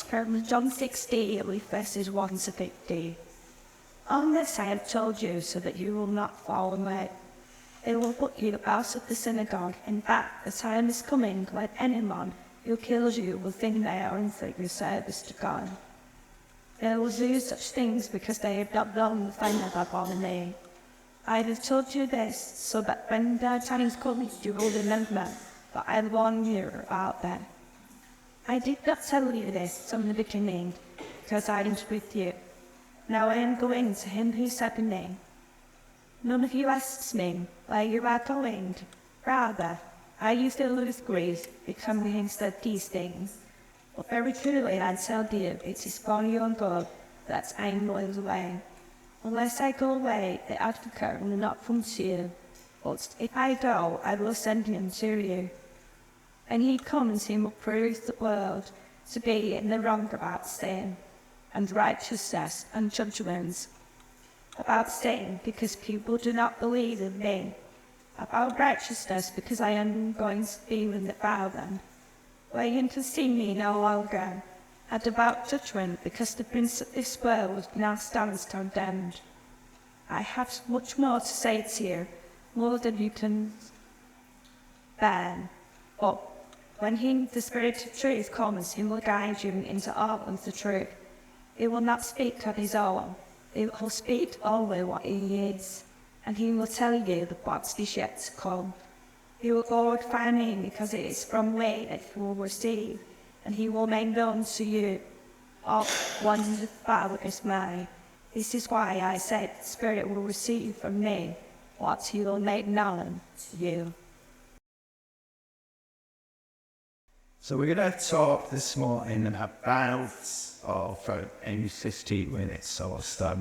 From John 16, with verses 1 to 15. On this I have told you so that you will not fall away. They will put you out of the synagogue. In fact, the time is coming when anyone who kills you will think they are unfit for service to God. They will do such things because they have not done the thing that I upon me. I have told you this so that when the time comes you will remember that I warned you about them. I did not tell you this from the beginning, because I was with you. Now I am going to him who sent me. None of you asks me where you are going. Rather, are you filled with grief because he said these things? But very truly I tell you, it is for your good that I am going away. Unless I go away, the advocate will not come to you. But if I go, I will send him to you. And he comes, he will prove the world to be in the wrong about sin, and righteousness and judgment. About sin, because people do not believe in me. About righteousness, because I am going to be with the Father, where you can see me no longer. And about judgment, because the prince of this world now stands condemned. I have much more to say to you, more than you can bear. But when he, the Spirit of truth, comes, he will guide you into all of the truth. He will not speak of his own. He will speak only what he is, and he will tell you the what is yet to come. He will glorify me because it is from me that he will receive, and he will make known to you all what the Father is mine. This is why I said the Spirit will receive from me what he will make known to you. So we're going to talk this morning about, for maybe 15 minutes, so I'll start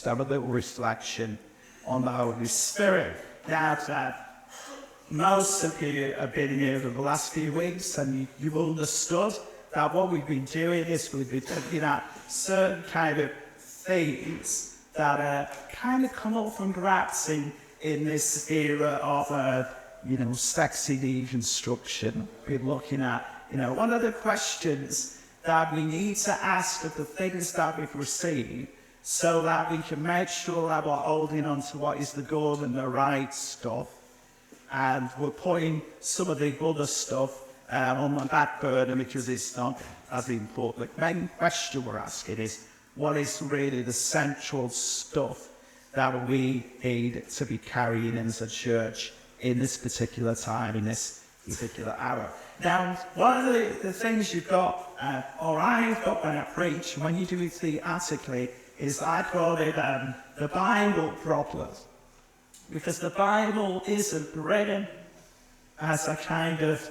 have a little reflection on the Holy Spirit. Now that most of you have been here for the last few weeks and you've understood that what we've been doing is we've been looking at certain kind of themes that kind of come up from perhaps in this era of sexy deconstruction. We're looking at, what are the questions that we need to ask of the things that we've received so that we can make sure that we're holding on to what is the good and the right stuff. And we're putting some of the other stuff on the back burner because it's not as important. The main question we're asking is, what is really the central stuff that we need to be carrying as a church in this particular time, in this particular hour? Now, one of the things you've got, or I've got when I preach, when you do it theatrically, is I call it the Bible problem. Because the Bible isn't written as a kind of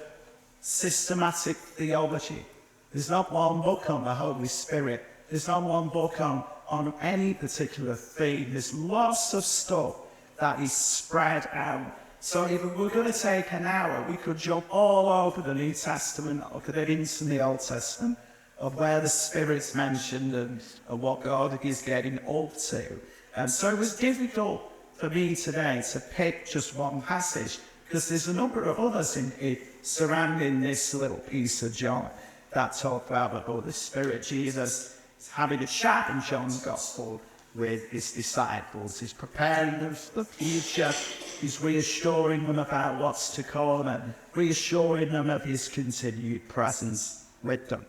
systematic theology. There's not one book on the Holy Spirit. There's not one book on any particular theme. There's lots of stuff that is spread out. So if we're going to take an hour, we could jump all over the New Testament, look at it into the Old Testament, of where the Spirit's mentioned and what God is getting up to. And so it was difficult for me today to pick just one passage, because there's a number of others in it surrounding this little piece of John that talk about the Holy Spirit. Jesus is having a chat in John's Gospel with his disciples. He's preparing them for the future. He's reassuring them about what's to come and reassuring them of his continued presence with them.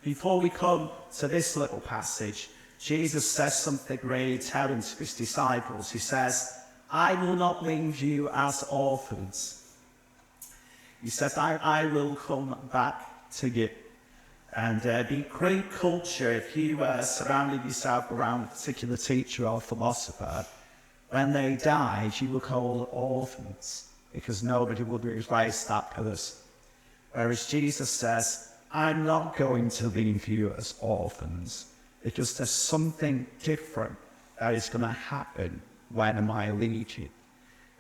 Before we come to this little passage, Jesus says something really telling to his disciples. He says, I will not leave you as orphans. He says, I will come back to you. And in Greek culture, if you surrounded yourself around a particular teacher or philosopher, when they died, you were called orphans, because nobody would replace that person. Whereas Jesus says, I'm not going to leave you as orphans, because there's something different that is going to happen when I leave you.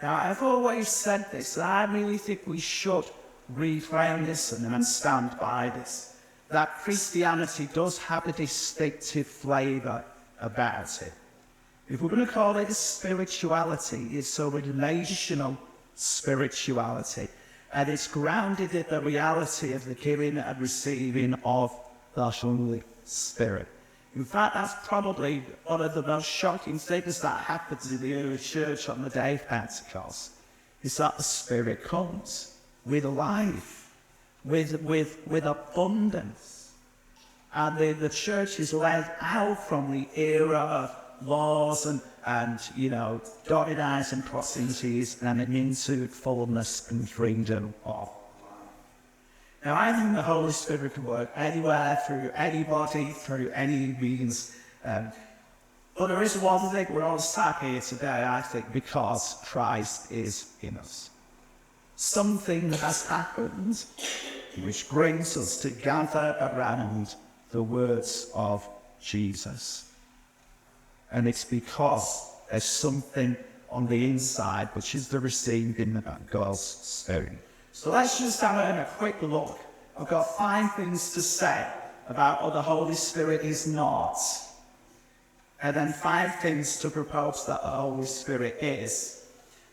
Now, I've always said this, and I really think we should reframe this and stand by this, that Christianity does have a distinctive flavour about it. If we're going to call it a spirituality, it's a relational spirituality. And it's grounded in the reality of the giving and receiving of the Holy Spirit. In fact, that's probably one of the most shocking things that happens in the early church on the day of Pentecost, is that the Spirit comes with life, with abundance. And the church is led out from the era of laws and dotted I's and crossing T's and into fullness and freedom of life. Now, I think the Holy Spirit can work anywhere, through anybody, through any means. But there is one thing we're all sat here today, I think, because Christ is in us. Something that has happened which brings us to gather around the words of Jesus. And it's because there's something on the inside which is the receiving of God's Spirit. So let's just have a quick look. I've got 5 things to say about what the Holy Spirit is not, and then 5 things to propose that the Holy Spirit is.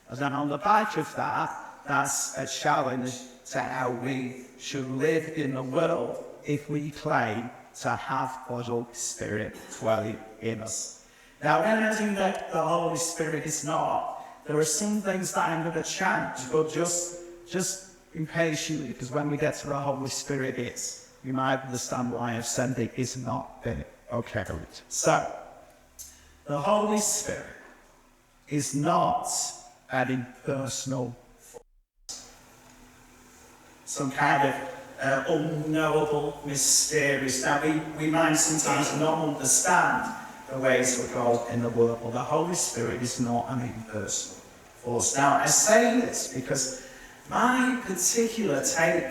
And then on the back of that, that's a challenge to how we should live in the world if we claim to have the Holy Spirit dwelling in us. Now, anything that the Holy Spirit is not, there are some things that I'm going to change, but just be patient, because when we get to the Holy Spirit is, you might understand why I've said it is not there. Okay. So, the Holy Spirit is not an impersonal force, some kind of unknowable, mysterious. Now, we might sometimes not understand the ways of God in the world, but the Holy Spirit is not an impersonal force. Now, I say this because my particular take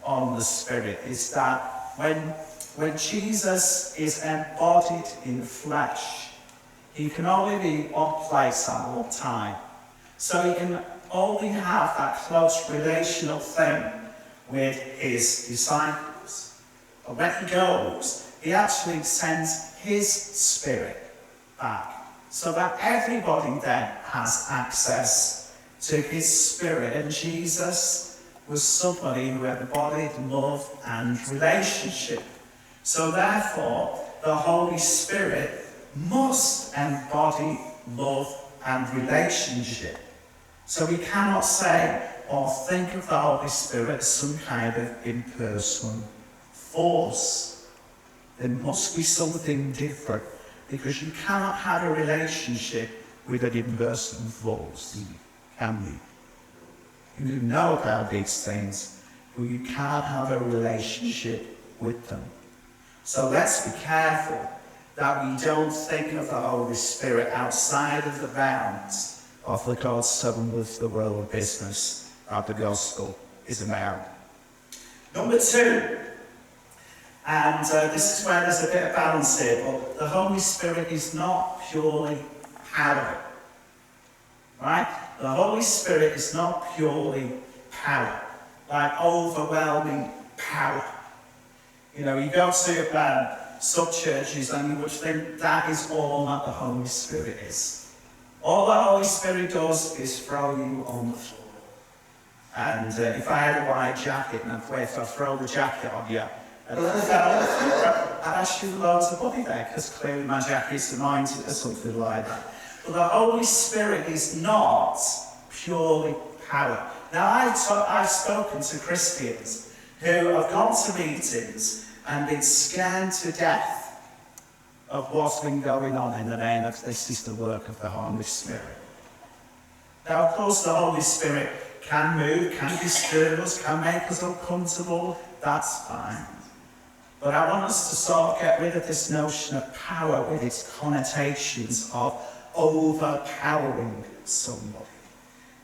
on the Spirit is that when Jesus is embodied in flesh, he can only be one place at one time. So he can only have that close relational thing with his disciples. But when he goes, he actually sends his Spirit back, so that everybody then has access to his Spirit. And Jesus was somebody who embodied love and relationship. So therefore, the Holy Spirit must embody love and relationship. So we cannot say or think of the Holy Spirit as some kind of impersonal force. There must be something different, because you cannot have a relationship with an impersonal force, can you? You know about these things, but you can't have a relationship with them. So let's be careful that we don't think of the Holy Spirit outside of the bounds of the God's Son with the world business that the gospel is about. Number 2, and this is where there's a bit of balance here, but the Holy Spirit is not purely power. Right? The Holy Spirit is not purely power, like overwhelming power. You know, you go to some churches and you would think that is all that the Holy Spirit is. All the Holy Spirit does is throw you on the floor. And if I had a white jacket and if I throw the jacket on you, I'd ask you loads of money there, because clearly my jacket's anointed or something like that. But the Holy Spirit is not purely power. Now, I've spoken to Christians who have gone to meetings and been scared to death of what's been going on in the name of this is the work of the Holy Spirit. Now, of course, the Holy Spirit can move, can disturb us, can make us uncomfortable. That's fine. But I want us to sort of get rid of this notion of power with its connotations of overpowering somebody.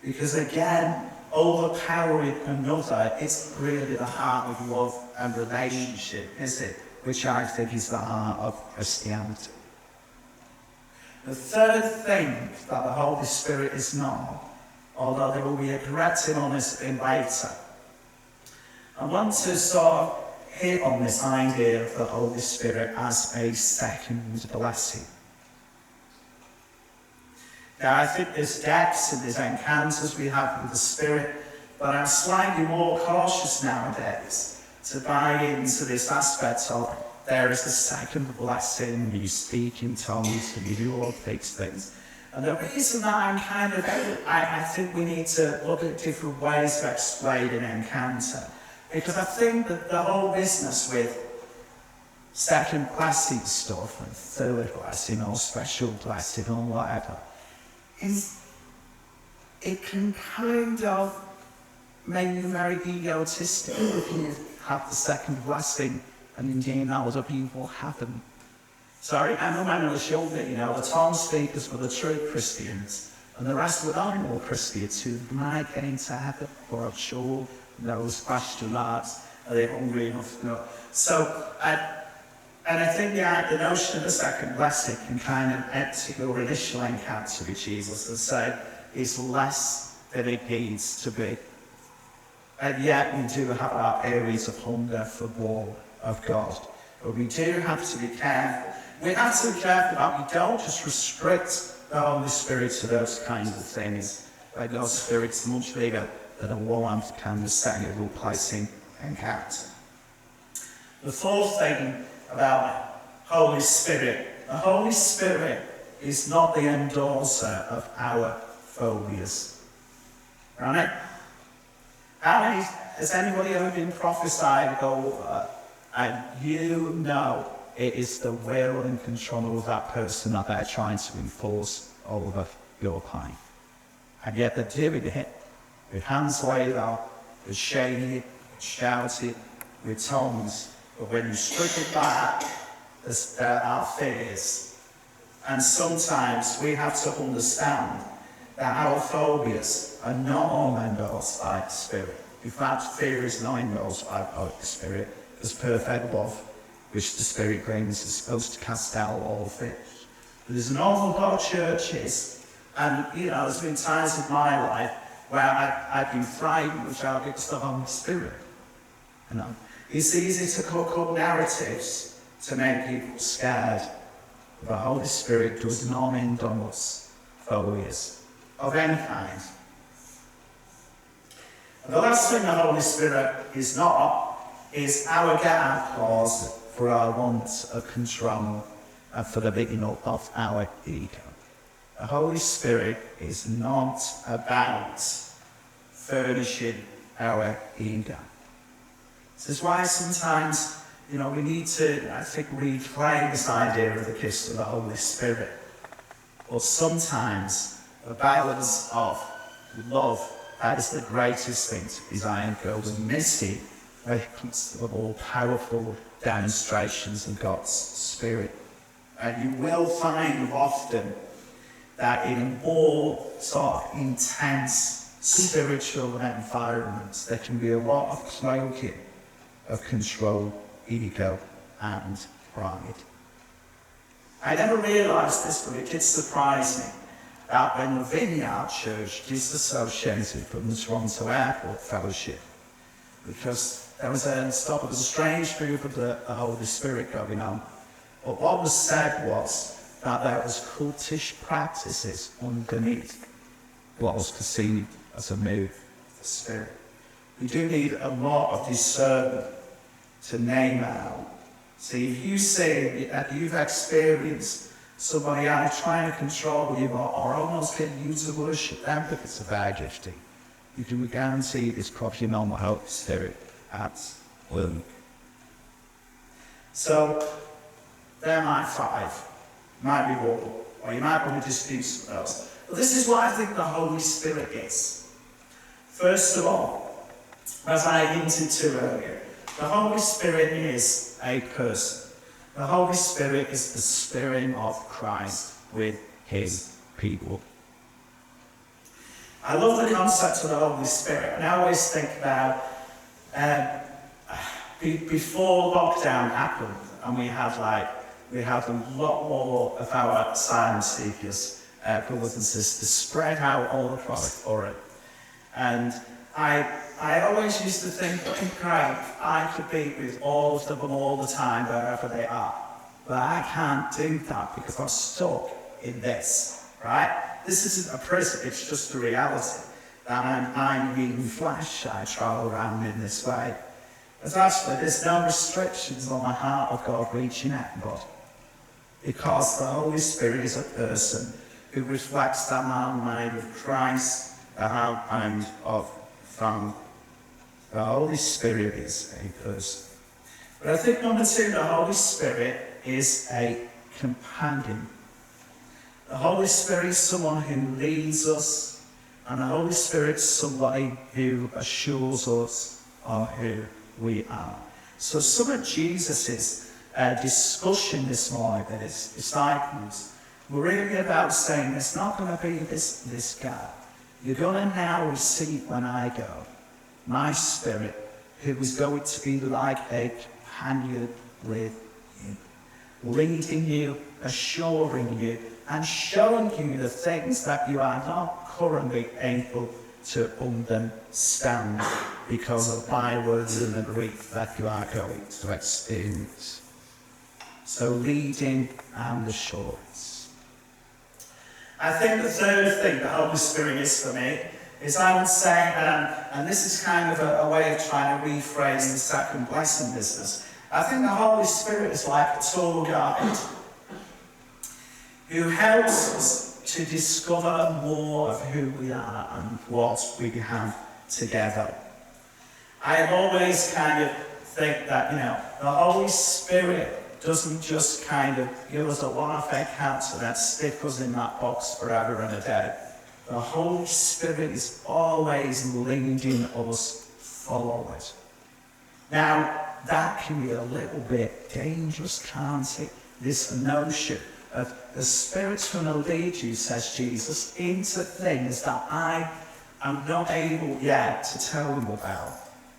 Because again, overpowering another is really the heart of love and relationship, is it? Which I think is the heart of Christianity. The third thing that the Holy Spirit is not, although there will be a correcting on this in later, I want to sort of hit on this idea of the Holy Spirit as a second blessing. Now, I think there's depths and there's encounters we have with the Spirit, but I'm slightly more cautious nowadays to buy into this aspect of there is a second blessing, you speak in tongues, and you do all these things. And the reason that I'm I think we need to look at different ways of explaining encounter, because I think that the whole business with second blessing stuff and third blessing or special blessing or whatever, it can kind of make you very egotistic if you have the second blessing and indeed other people haven't. So I remember when I was younger, the tongue speakers were the true Christians, and the rest were the more Christians who might get into heaven, or I'm sure those question marks, are they hungry enough to know? So, and I think the notion of the second blessing can kind of empty your initial encounter with Jesus and say it's less than it needs to be. And yet we do have our areas of hunger for more of God. But we do have to be careful. We have to be careful that we don't just restrict the Holy Spirit to those kinds of things. Like God's Spirit's much bigger than a warmth kind of second placing encounter. The fourth thing about Holy Spirit, the Holy Spirit is not the endorser of our phobias. Right? Has anybody ever been prophesied over and you know it is the will and control of that person that they're trying to enforce over your life? And yet they're doing it with hands laid up, with shaking, with shouting, with tongues. But when you strip it back, there are fears. And sometimes we have to understand that our phobias are not all endorsed by the Spirit. In fact, fear is 9 miles out of the Spirit. There's perfect love, which the Spirit brings, is supposed to cast out all fear. But there's an awful lot of churches, and there's been times in my life where I've been frightened without the Holy Spirit. It's easy to cook up narratives to make people scared. The Holy Spirit does not endorse followers of any kind. And the last thing the Holy Spirit is not is arrogant applause for our want of control and for the beating up of our ego. The Holy Spirit is not about furnishing our ego. This is why sometimes, we need to, I think, reclaim this idea of the gift of the Holy Spirit. Or sometimes the balance of love, that is the greatest thing to desire and build, and mercy, when it comes to the more powerful demonstrations of God's Spirit. And you will find often that in a more sort of intense spiritual environments, there can be a lot of cloaking of control, ego, and pride. I never realised this, but it did surprise me that when the Vineyard Church disassociated from the Toronto Airport Fellowship, because there was a strange move of the Holy Spirit going on. But what was said was that there was cultish practices underneath what was perceived as a move of the Spirit. We do need a lot of discernment to name out. See, if you say that you've experienced somebody either trying to control you or almost getting you to worship them because of their gifting, you can guarantee it's probably not the Holy Spirit at work. So, there might 5, might be more, or you might want to dispute something else. But this is what I think the Holy Spirit is. First of all, as I hinted to earlier, the Holy Spirit is a person. The Holy Spirit is the Spirit of Christ with his people. I love the concept of the Holy Spirit, and I always think about before lockdown happened, and we had a lot more of our asylum seekers, brothers and sisters, spread out all across Europe. And I always used to think, great, I could be with all of them all the time, wherever they are. But I can't do that because I'm stuck in this, right? This isn't a prison, it's just a reality. That I'm in flesh, I travel around in this way. But actually, there's no restrictions on the heart of God reaching out, God. Because the Holy Spirit is a person who reflects that man-made of Christ, the hand of from. The Holy Spirit is a person. But I think number 2, the Holy Spirit is a companion. The Holy Spirit is someone who leads us, and the Holy Spirit is somebody who assures us of who we are. So some of Jesus' discussion this morning with his disciples were really about saying, it's not going to be this guy. You're going to now receive when I go my Spirit, who is going to be like a companion with you, leading you, assuring you, and showing you the things that you are not currently able to understand because of my words and the grief that you are going to experience. So leading and assurance. I think the third thing the Holy Spirit is for me is, I would say, and this is kind of a way of trying to rephrase the second blessing business, I think the Holy Spirit is like a tour guide who helps us to discover more of who we are and what we have together. I always kind of think that, the Holy Spirit doesn't just kind of give us a one-off encounter that stick us in that box forever and a day. The Holy Spirit is always leading us forward. Now, that can be a little bit dangerous, can't it? This notion of the Spirit's going to lead you, says Jesus, into things that I I'm not able yet to tell them about.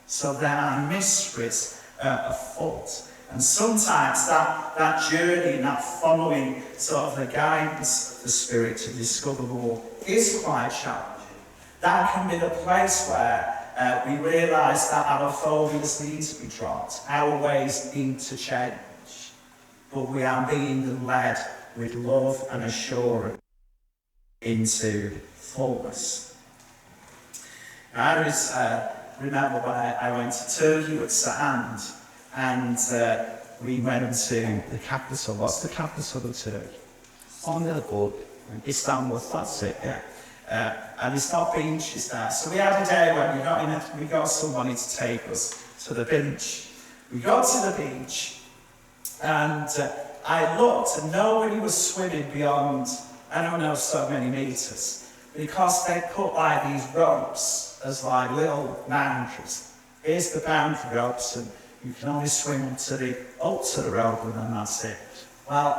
So there are mysteries afoot. And sometimes that journey and that following sort of the guidance of the Spirit to discover more is quite challenging. That can be the place where we realise that our phobias need to be dropped, our ways need to change, but we are being led with love and assurance into fullness. I always remember when I went to Turkey with Sand, and we went to the capital. What's the capital of Turkey? On the board, Istanbul, that's it, yeah. And it's not beaches there. So we had a day when we got somebody to take us to the beach. We got to the beach, and I looked, and nobody was swimming beyond, I don't know, so many metres, because they put like these ropes as like little boundaries. Here's the boundary ropes, and you can only swim up to the rope, and then that's it. Well,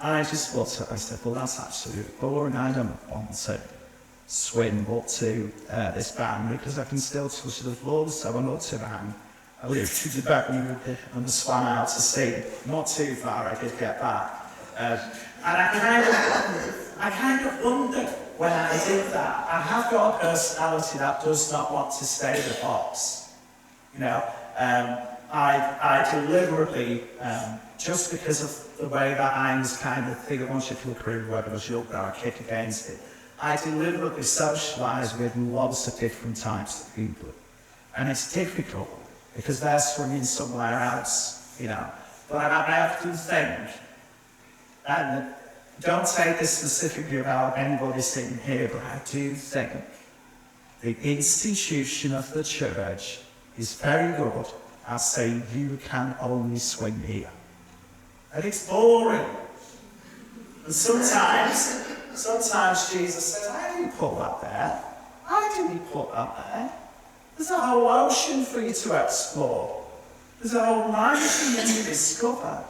I just looked at it, I said, well, that's absolutely boring. I don't want to swim up to this boundary because I can still touch the floor. So I looked to them. I lifted the boundary and swam out to sea. Not too far, I did get back. And I kind of wondered when I did that. I have got a personality that does not want to stay in the box. You know, I deliberately, just because of the way that I was kind of thinking, once you feel through whether it was younger or kick against it, I deliberately socialise with lots of different types of people. And it's difficult because they're swimming somewhere else, you know. But I often think, and don't take this specifically about anybody sitting here, but I do think the institution of the church is very good at saying you can only swim here. And it's boring. And sometimes Jesus says, I didn't put that there. I didn't put that there. There's a whole ocean for you to explore. There's a whole life for you to discover.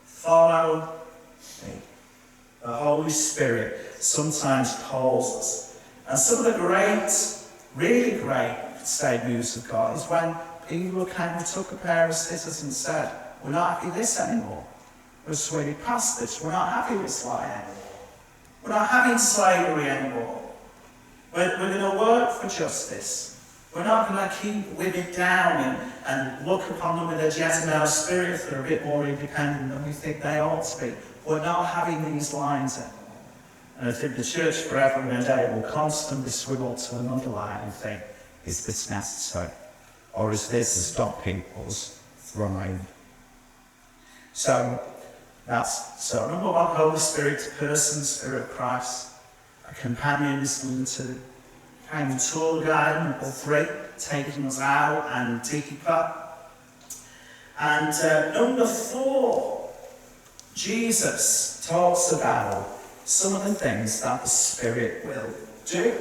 Follow me. The Holy Spirit sometimes calls us. And some of the great, really great, say, moves of God is when people kind of took a pair of scissors and said, we're not happy with this anymore. We're swimming past this. We're not happy with slavery anymore. We're not having slavery anymore. We're going to work for justice. We're not going to keep women down and look upon them with a Jezebel spirit that are a bit more independent than we think they ought to be. We're not having these lines anymore. And I think the church forever and a day will constantly swivel to another line and think, is this necessary? Or is this to stop people's thriving? So number one, Holy Spirit, person, Spirit of Christ. A companion is to kind of tour guide, number three, taking us out and deeper. And number four, Jesus talks about some of the things that the Spirit will do.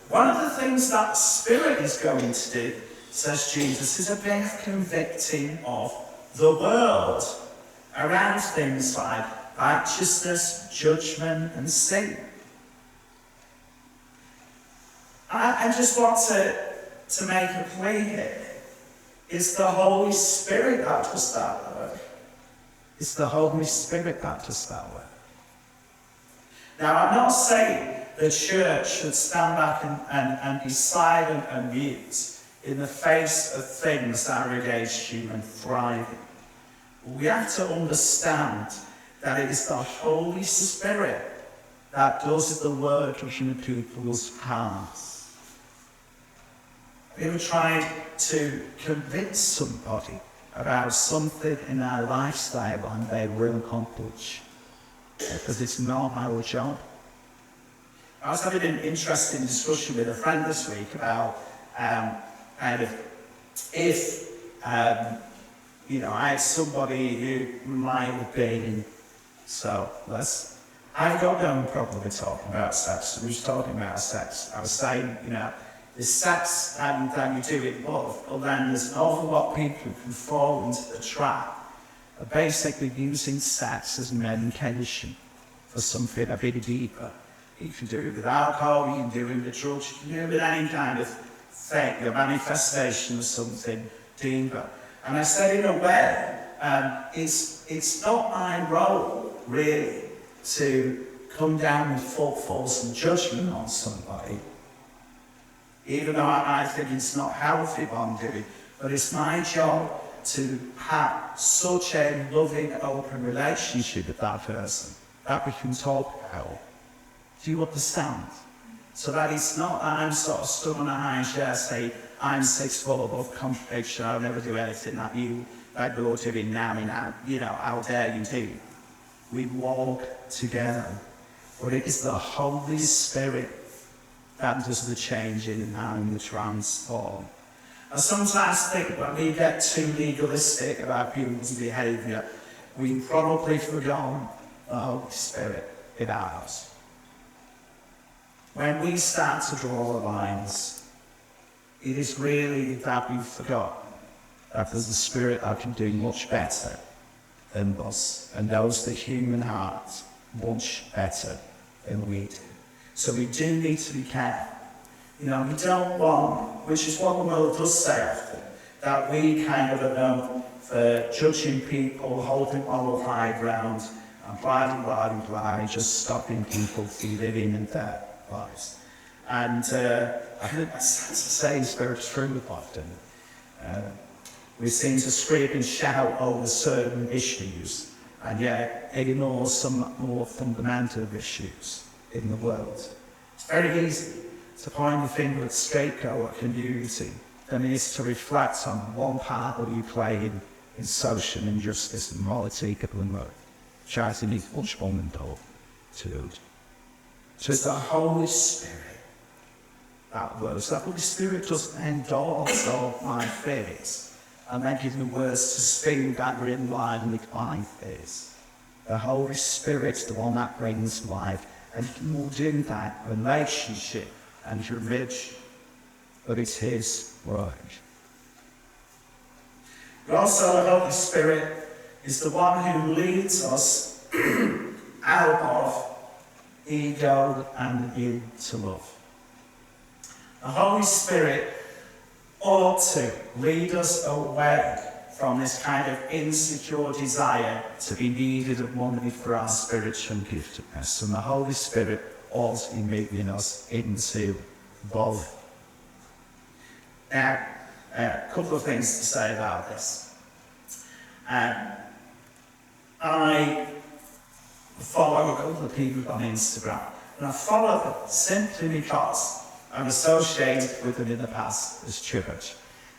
One of the things that the Spirit is going to do, says Jesus, is a bit of convicting of the world around things like righteousness, judgment, and sin. I just want to make a plea here. It's the Holy Spirit that does that work. It's the Holy Spirit that does that work. Now, I'm not saying the church should stand back and be silent and mute in the face of things that are against human thriving. We have to understand that it is the Holy Spirit that does the work of human people's hearts. Have you ever tried to convince somebody about something in their lifestyle and they will accomplish? Because it's not our job. I was having an interesting discussion with a friend this week about if I had somebody who might have been, I've got no problem with talking about sex. We was talking about sex. I was saying, there's sex and then you do it love, but then there's an awful lot of people who can fall into the trap of basically using sex as medication for something a bit deeper. You can do it with alcohol, you can do it with drugs, you can do it with any kind of thing, a manifestation of something deeper. And I said, in a way, it's not my role, really, to come down with full force and judgment on somebody, even though I think it's not healthy what I'm doing, but it's my job to have such a loving, open relationship with that person that we can talk about. Do you understand? So that it's not that I'm sort of stood on a high chair saying, I'm 6 foot above conviction, I'll never do anything that you're doing now, you know, how dare you do. We walk together, but it is the Holy Spirit that does the changing and the transform. I sometimes think when we get too legalistic about people's behaviour, we've probably forgotten the Holy Spirit in ours. When we start to draw the lines, it is really that we've forgotten that there's a Spirit that can do much better than us and knows the human heart much better than we do. So we do need to be careful. You know, we don't want, which is what the world does say often, that we kind of are known for judging people, holding moral high ground, and blah, just stopping people from living in their lives. And I think that's the same Spirit's true often. We seem to scream and shout over certain issues, and yet ignore some more fundamental issues in the world. It's very easy to point the finger at scapegoat at community than it is to reflect on one part that we play in social injustice and morality and murder. Charity needs much more than to do. So it's the Holy Spirit that works. The Holy Spirit doesn't endorse all my fears and then give me words to speak that are in line with my fears. The Holy Spirit's the one that brings life, and He will do that relationship and religion, but it's His word. But also the Holy Spirit is the one who leads us out of ego and into love. The Holy Spirit ought to lead us away from this kind of insecure desire to be needed and wanted for our spiritual giftedness. And the Holy Spirit ought to be moving us into both. Now, a couple of things to say about this. I follow a couple of people on Instagram, and I follow them simply because I'm associated with them in the past as church,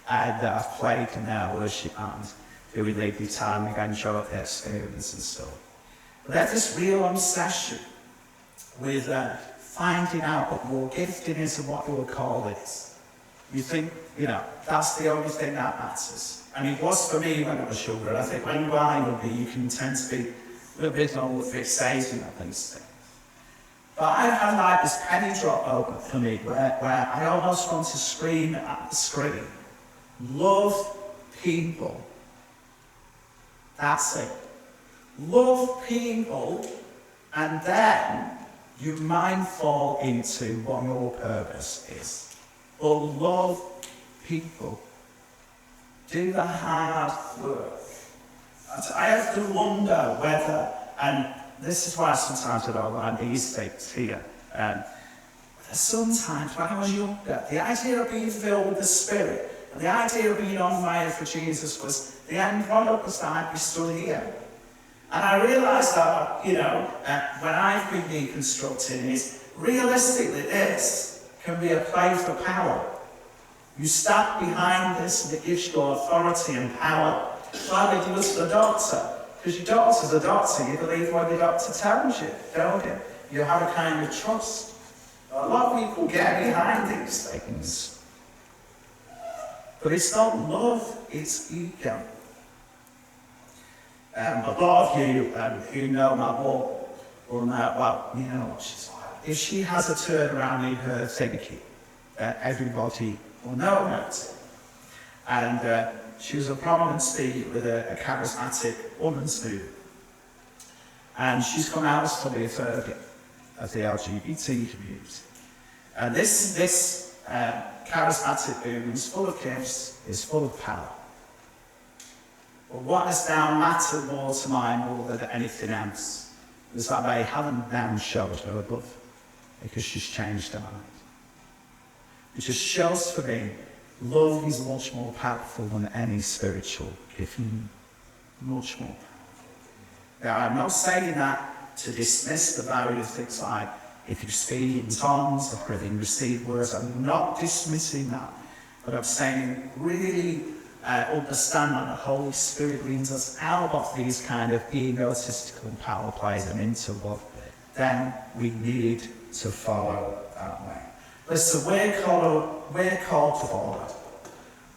and I've played in their worship band, who we lead the time and enjoy their experience and stuff. But there's this real obsession with finding out what your gifting is and what your call is. You think, you know, that's the only thing that matters. And it was for me when I was younger. I think when you are younger, you can tend to be a little bit more fixated on these things. But I've had like this penny drop moment for me where I almost want to scream at the screen. Love people. That's it. Love people, and then you might fall into what your purpose is. But love people. Do the hard work. And I have to wonder whether, and this is why sometimes I don't like these things here, sometimes when I was younger, the idea of being filled with the Spirit, and the idea of being on fire for Jesus was, the end product was that I'd be stood here. And I realised that, you know, when I've been deconstructing is, realistically this can be a place for power. You stand behind this and it gives you authority and power. Why would you listen to the doctor? Because your doctor's a doctor, you believe what the doctor tells you, don't you? You have a kind of trust. A lot of people get behind these things. But it's not love, it's ego. A lot of you who know my mum will know, well, you know what she's like. If she has a turnaround in her thinking, everybody will know about it. And she was a prominent speaker with a charismatic woman's movement. And she's come out as fully a Fergie. of the LGBT community. And this charismatic movement is full of gifts, is full of power. But what has now mattered more to mine more than anything else is that they haven't now showed her love, because she's changed her mind. It just shows for me, love is much more powerful than any spiritual gift. Much more powerful. Now, I'm not saying that to dismiss the value of things like if you speak in tongues or having received words. I'm not dismissing that. But I'm saying really understand that the Holy Spirit leads us out of these kind of egotistical power plays and into what then we need to follow that way. Listen, we're called to follow.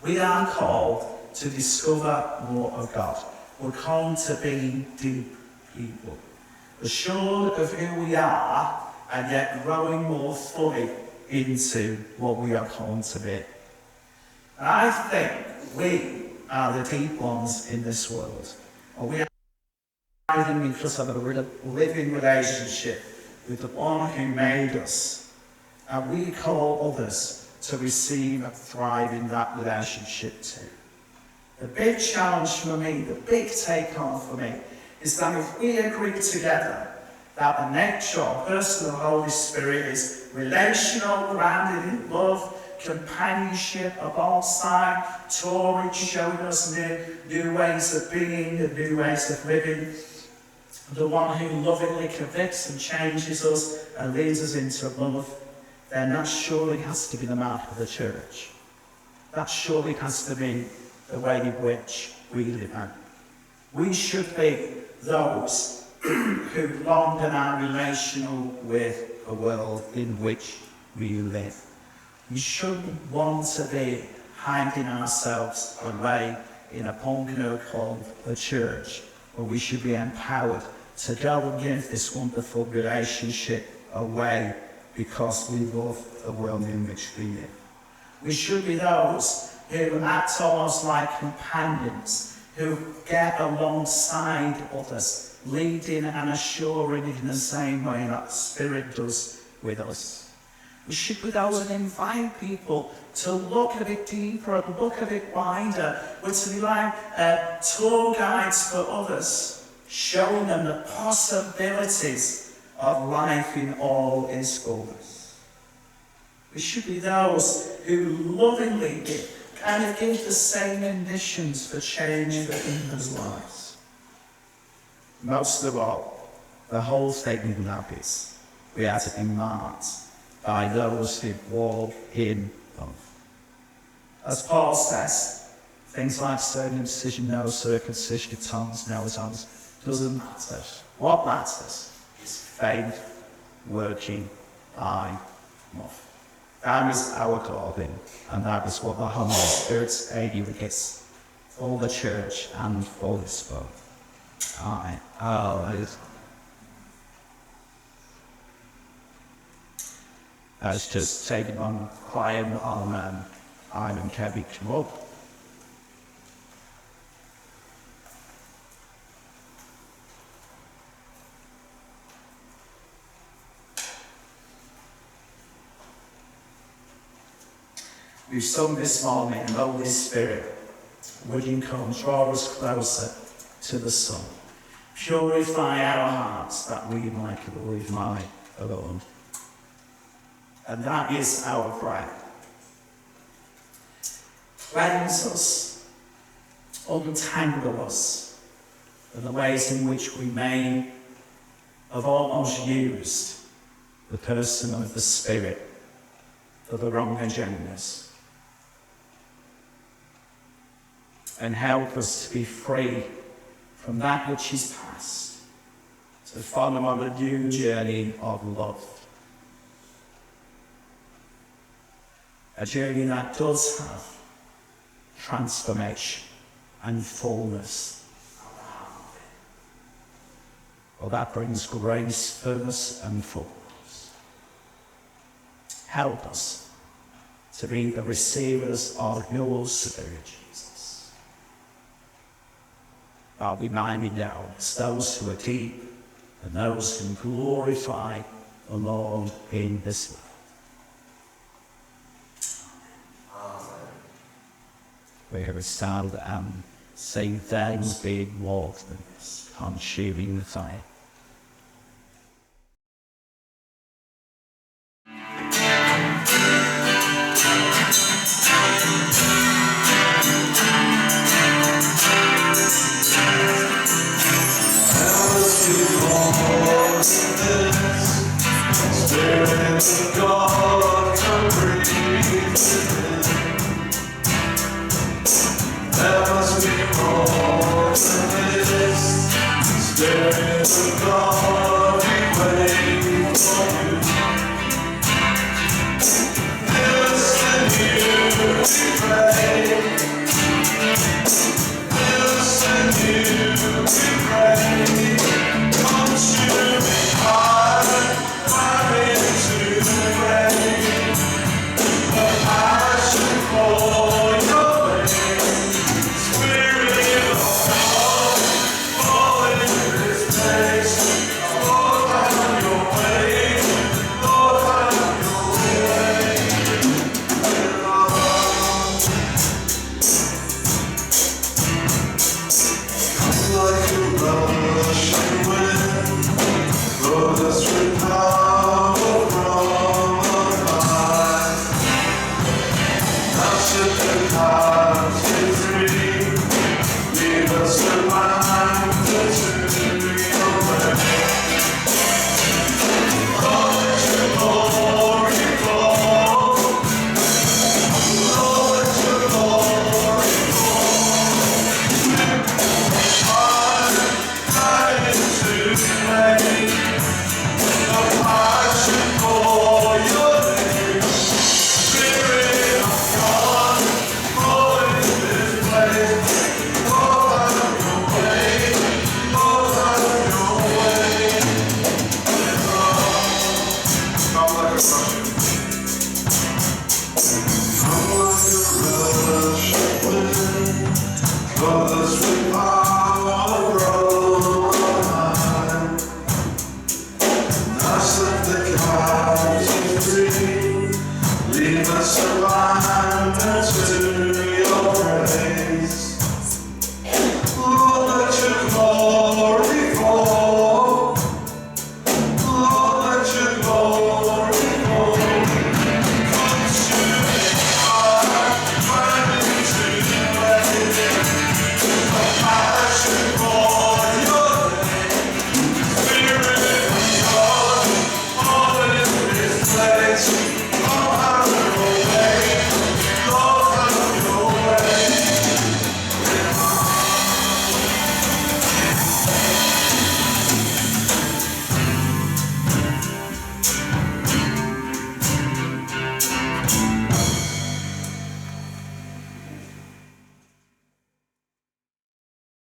We are called to discover more of God. We're called to be deep people. Assured of who we are, and yet growing more fully into what we are called to be. And I think we are the deep ones in this world. Or we are because of a living relationship with the one who made us. And we call others to receive and thrive in that relationship too. The big challenge for me, the big take home for me, is that if we agree together that the nature or person of the Holy Spirit is relational, grounded in love, companionship of all sides, touring, showing us new ways of being and new ways of living, the one who lovingly convicts and changes us and leads us into love, then that surely has to be the mark of the church. That surely has to be the way in which we live out. We should be those who long and are relational with the world in which we live. We shouldn't want to be hiding ourselves away in a bunker called the church, but we should be empowered to go and give this wonderful relationship away because we love the world in which we live. We should be those who act almost like companions, who get alongside others, leading and assuring in the same way that the Spirit does with us. We should be those who invite people to look a bit deeper, look a bit wider. We're to be like tour guides for others, showing them the possibilities of life in all its fullness. We should be those who lovingly give the same ambitions for change for people's lives. Most of all, the whole statement of that is, we are to be marked by those who walk in love. As Paul says, things like circumcision, no circumcision, tongues, no tongues, doesn't matter. What matters is faith working by love. That is our calling, and that is what the Holy Spirit's aid is for the church and for this world. Amen. Let's just take it on quiet on Ivan Kevin come up. We've sung this morning, Holy Spirit, would you come draw us closer to the Son, purify our hearts that we might glorify the Lord. And that is our prayer. Cleanse us, untangle us in the ways in which we may have almost used the person of the Spirit for the wrong agendas. And help us to be free from that which is past, to follow on a new journey of love. A journey that does have transformation and fullness. Well, that brings grace, fullness, and fullness. Help us to be the receivers of your Spirit, Jesus. I'll be minded now, it's those who are deep and those who glorify along in this life. Where a sound and same things being walked and consuming the time. Brothers with